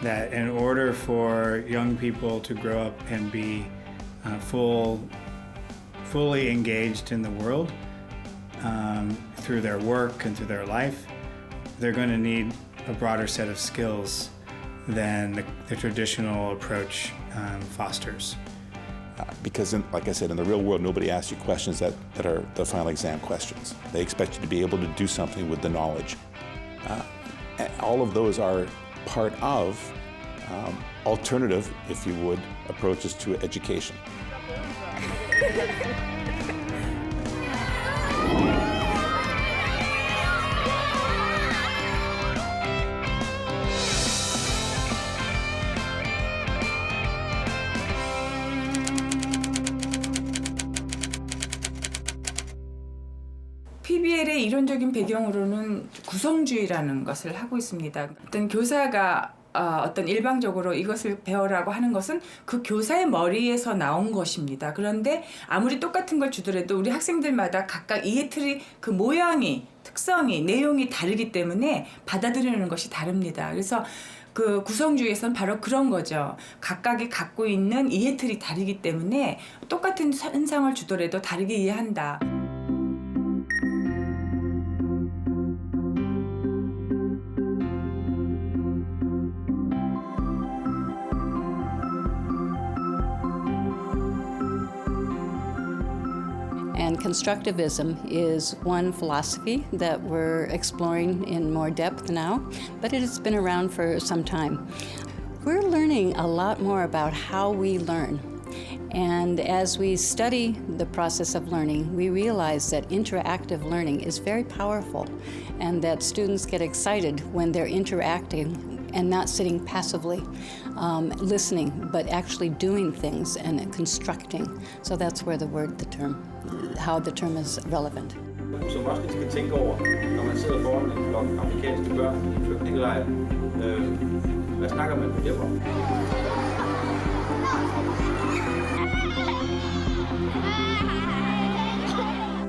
that in order for young people to grow up and be fully engaged in the world through their work and through their life, they're going to need a broader set of skills than the traditional approach fosters. Because, like I said, in the real world, nobody asks you questions that are the final exam questions. They expect you to be able to do something with the knowledge. All of those are part of alternative, if you would, approaches to education. PBL의 이론적인 배경으로는 구성주의라는 것을 하고 있습니다. 어떤 교사가 어떤 일방적으로 이것을 배워라고 하는 것은 그 교사의 머리에서 나온 것입니다. 그런데 아무리 똑같은 걸 주더라도 우리 학생들마다 각각 이해 틀이 그 모양이, 특성이, 내용이 다르기 때문에 받아들이는 것이 다릅니다. 그래서 그 구성주의에서는 바로 그런 거죠. 각각이 갖고 있는 이해 틀이 다르기 때문에 똑같은 현상을 주더라도 다르게 이해한다. And constructivism is one philosophy that we're exploring in more depth now, but it has been around for some time. We're learning a lot more about how we learn. And as we study the process of learning, we realize that interactive learning is very powerful and that students get excited when they're interacting and not sitting passively, listening, but actually doing things and constructing. So that's where how the term is relevant. Som også lige skal tænke over, når man sidder foran en flok amerikanske børn i en flygtningelejr. Hvad snakker man med dem om?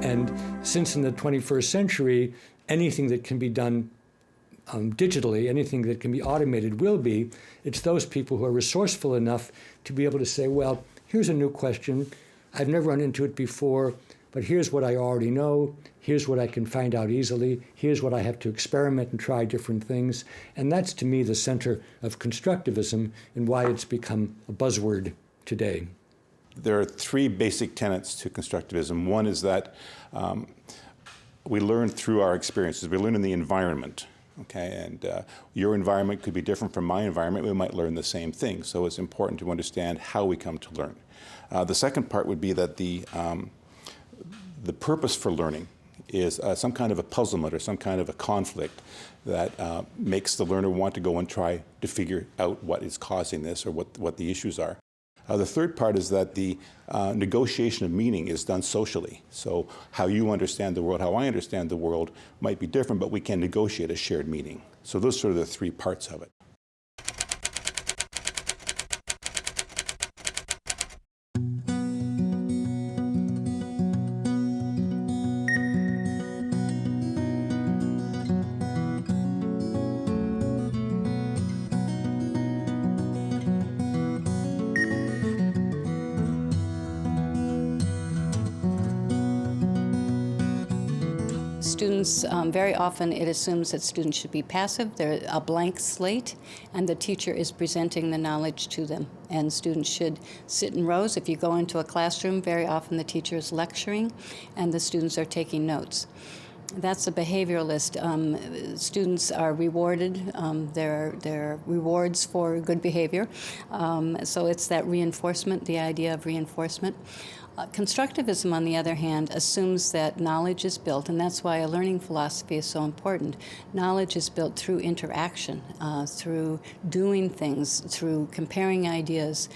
And since in the 21st century, anything that can be done digitally, anything that can be automated will be, it's those people who are resourceful enough to be able to say, well, here's a new question. I've never run into it before, but here's what I already know. Here's what I can find out easily. Here's what I have to experiment and try different things. And that's, to me, the center of constructivism and why it's become a buzzword today. There are three basic tenets to constructivism. One is that we learn through our experiences. We learn in the environment. Okay, and your environment could be different from my environment. We might learn the same thing. So it's important to understand how we come to learn. The second part would be that the purpose for learning is some kind of a puzzlement or some kind of a conflict that makes the learner want to go and try to figure out what is causing this or what the issues are. The third part is that the negotiation of meaning is done socially. So how you understand the world, how I understand the world might be different, but we can negotiate a shared meaning. So those are sort of the three parts of it. Students, very often it assumes that students should be passive. They're a blank slate, and the teacher is presenting the knowledge to them. And students should sit in rows. If you go into a classroom, very often the teacher is lecturing, and the students are taking notes. That's a behavioralist. Students are rewarded. There are rewards for good behavior. So it's that reinforcement, the idea of reinforcement. Constructivism, on the other hand, assumes that knowledge is built, and that's why a learning philosophy is so important. Knowledge is built through interaction, through doing things, through comparing ideas.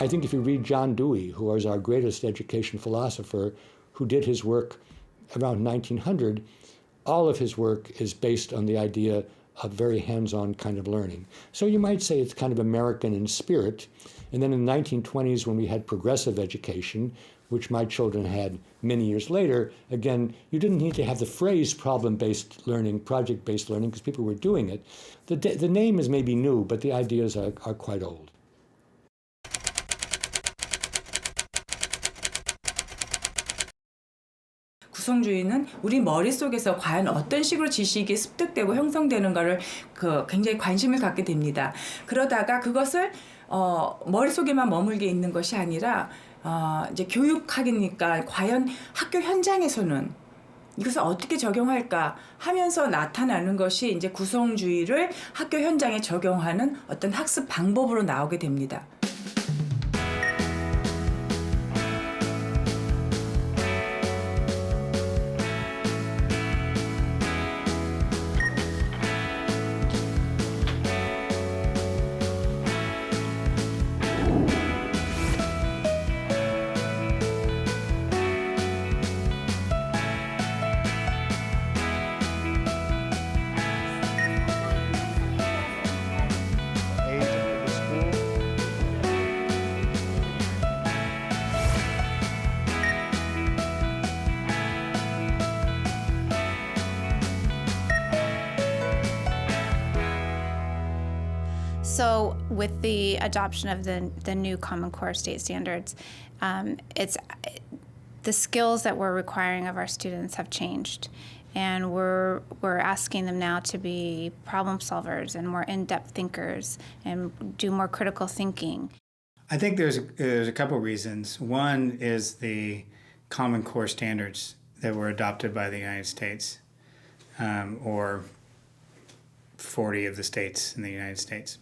I think if you read John Dewey, who was our greatest education philosopher, who did his work around 1900, all of his work is based on the idea of very hands-on kind of learning. So you might say it's kind of American in spirit. And then in the 1920s, when we had progressive education, which my children had many years later, again, you didn't need to have the phrase problem-based learning, project-based learning, because people were doing it. The name is maybe new, but the ideas are quite old. 구성주의는 우리 머릿속에서 과연 어떤 식으로 지식이 습득되고 형성되는가를 굉장히 관심을 갖게 됩니다. 그러다가 그것을 머릿속에만 머물게 있는 것이 아니라 이제 교육학이니까 과연 학교 현장에서는 이것을 어떻게 적용할까 하면서 나타나는 것이 이제 구성주의를 학교 현장에 적용하는 어떤 학습 방법으로 나오게 됩니다. So with the adoption of the new Common Core state standards, it's the skills that we're requiring of our students have changed, and we're asking them now to be problem solvers and more in-depth thinkers and do more critical thinking. I think there's a couple reasons. One is the Common Core standards that were adopted by the United States, or 40 of the states in the United States.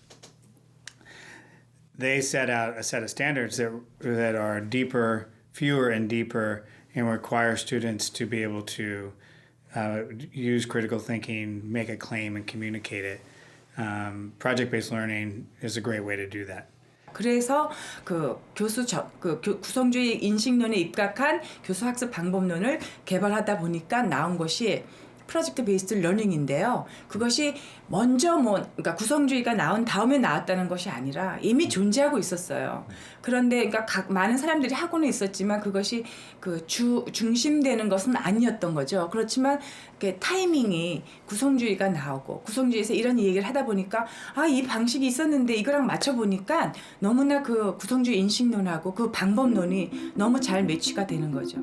They set out a set of standards that are deeper, fewer and deeper, and require students to be able to use critical thinking, make a claim, and communicate it. Project-based learning is a great way to do that. 그래서 구성주의 인식론에 입각한 교수 학습 방법론을 개발하다 보니까 나온 것이 프로젝트 베이스드 러닝인데요. 그것이 먼저 그러니까 구성주의가 나온 다음에 나왔다는 것이 아니라 이미 존재하고 있었어요. 그런데 그러니까 많은 사람들이 하고는 있었지만 그것이 중심되는 것은 아니었던 거죠. 그렇지만 타이밍이 구성주의가 나오고 구성주의에서 이런 얘기를 하다 보니까 이 방식이 있었는데 이거랑 맞춰보니까 너무나 그 구성주의 인식론하고 그 방법론이 너무 잘 매치가 되는 거죠.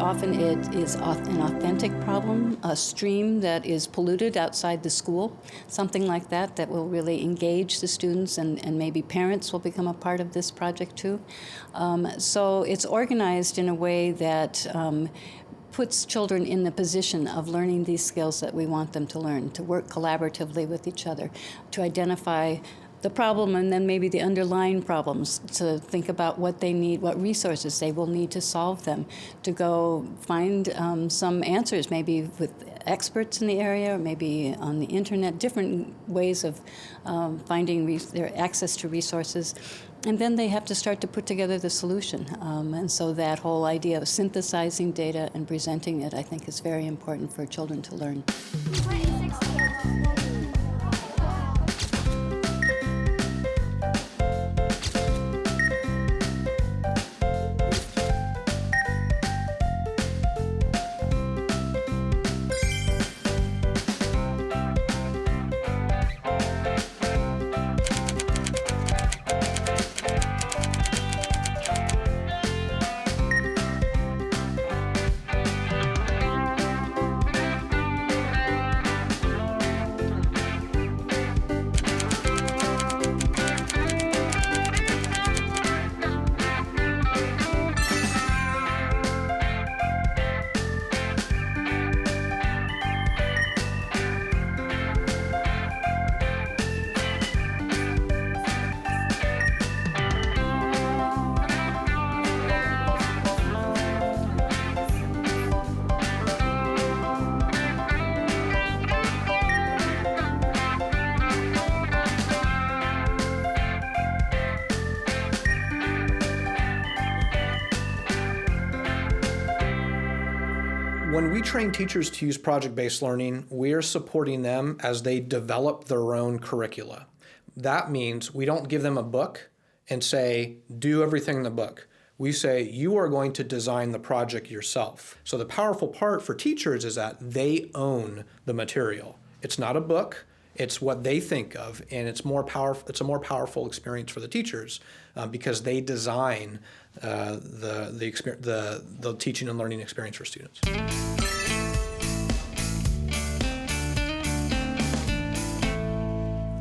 often it is an authentic problem, a stream that is polluted outside the school, something like that that will really engage the students, and maybe parents will become a part of this project too. So it's organized in a way that puts children in the position of learning these skills that we want them to learn, to work collaboratively with each other, to identify the problem and then maybe the underlying problems, to think about what they need, what resources they will need to solve them, to go find some answers, maybe with experts in the area, or maybe on the internet, different ways of finding their access to resources. And then they have to start to put together the solution. And so that whole idea of synthesizing data and presenting it, I think, is very important for children to learn. When we train teachers to use project-based learning, we are supporting them as they develop their own curricula. That means we don't give them a book and say, do everything in the book. We say, you are going to design the project yourself. So the powerful part for teachers is that they own the material. It's not a book, it's what they think of, and it's a more powerful experience for the teachers because they design the teaching and learning experience for students.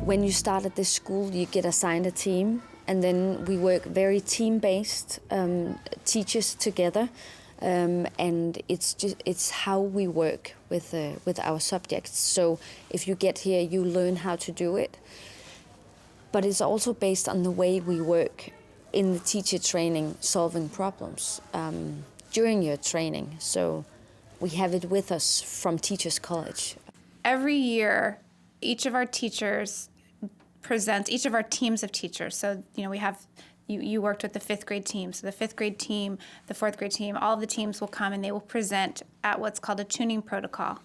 When you start at this school, you get assigned a team, and then we work very team-based, teachers together, and it's how we work with our subjects. So if you get here, you learn how to do it, but it's also based on the way we work in the teacher training, solving problems during your training. So we have it with us from Teachers College. Every year, each of our teachers presents, each of our teams of teachers. So, we have, you worked with the 5th grade team. So the 5th grade team, the 4th grade team, all of the teams will come and they will present at what's called a tuning protocol.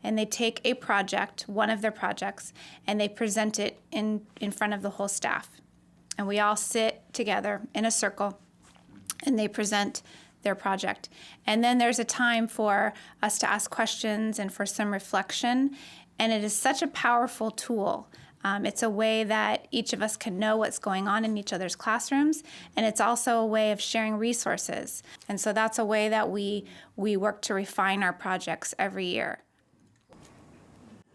And they take a project, one of their projects, and they present it in front of the whole staff. And we all sit together in a circle and they present their project. And then there's a time for us to ask questions and for some reflection. And it is such a powerful tool. It's a way that each of us can know what's going on in each other's classrooms, and it's also a way of sharing resources. And so that's a way that we work to refine our projects every year.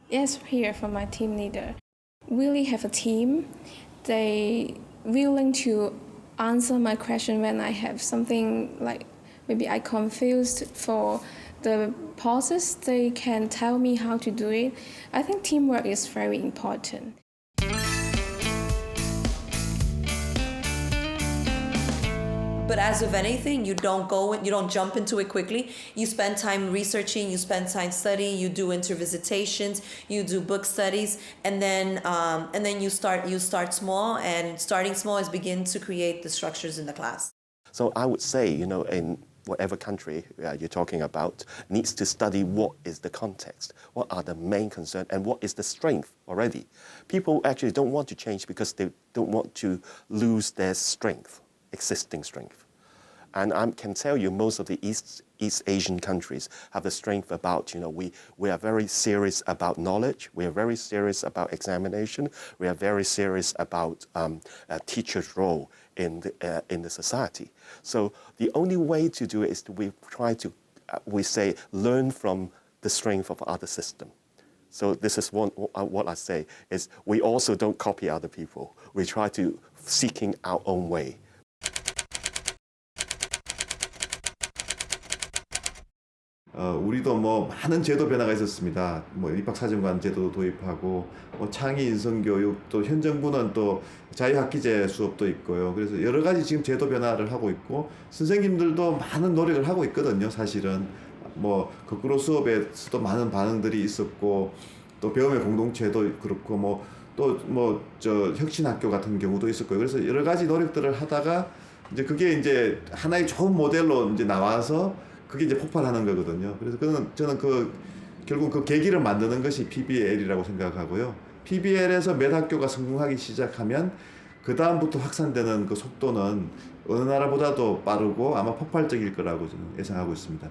Yes, here from my team leader. Really have a team. They willing to answer my question when I have something like maybe I confused for the process. They can tell me how to do it. I think teamwork is very important. But as with anything, you don't jump into it quickly. You spend time researching, you spend time studying, you do intervisitations, you do book studies, and then you start small, and starting small is begin to create the structures in the class. So I would say, in whatever country you're talking about, needs to study what is the context, what are the main concerns, and what is the strength already. People actually don't want to change because they don't want to lose their strength, existing strength. And I can tell you most of the East Asian countries have the strength about, we are very serious about knowledge, we are very serious about examination, we are very serious about a teacher's role in the society. So the only way to do it is we try to we say learn from the strength of other system. So this is what I say is we also don't copy other people. We try to seeking our own way. 우리도 뭐 많은 제도 변화가 있었습니다. 뭐 입학사정관 제도도 도입하고 뭐 창의 인성 교육 또 현 정부는 또 자유학기제 수업도 있고요. 그래서 여러 가지 지금 제도 변화를 하고 있고 선생님들도 많은 노력을 하고 있거든요. 사실은 뭐 거꾸로 수업에서도 많은 반응들이 있었고 또 배움의 공동체도 그렇고 뭐 또 뭐 저 혁신학교 같은 경우도 있었고요. 그래서 여러 가지 노력들을 하다가 이제 그게 이제 하나의 좋은 모델로 이제 나와서 그게 이제 폭발하는 거거든요. 그래서 저는 결국 그 계기를 만드는 것이 PBL이라고 생각하고요. PBL에서 몇 학교가 성공하기 시작하면 그 다음부터 확산되는 그 속도는 어느 나라보다도 빠르고 아마 폭발적일 거라고 저는 예상하고 있습니다.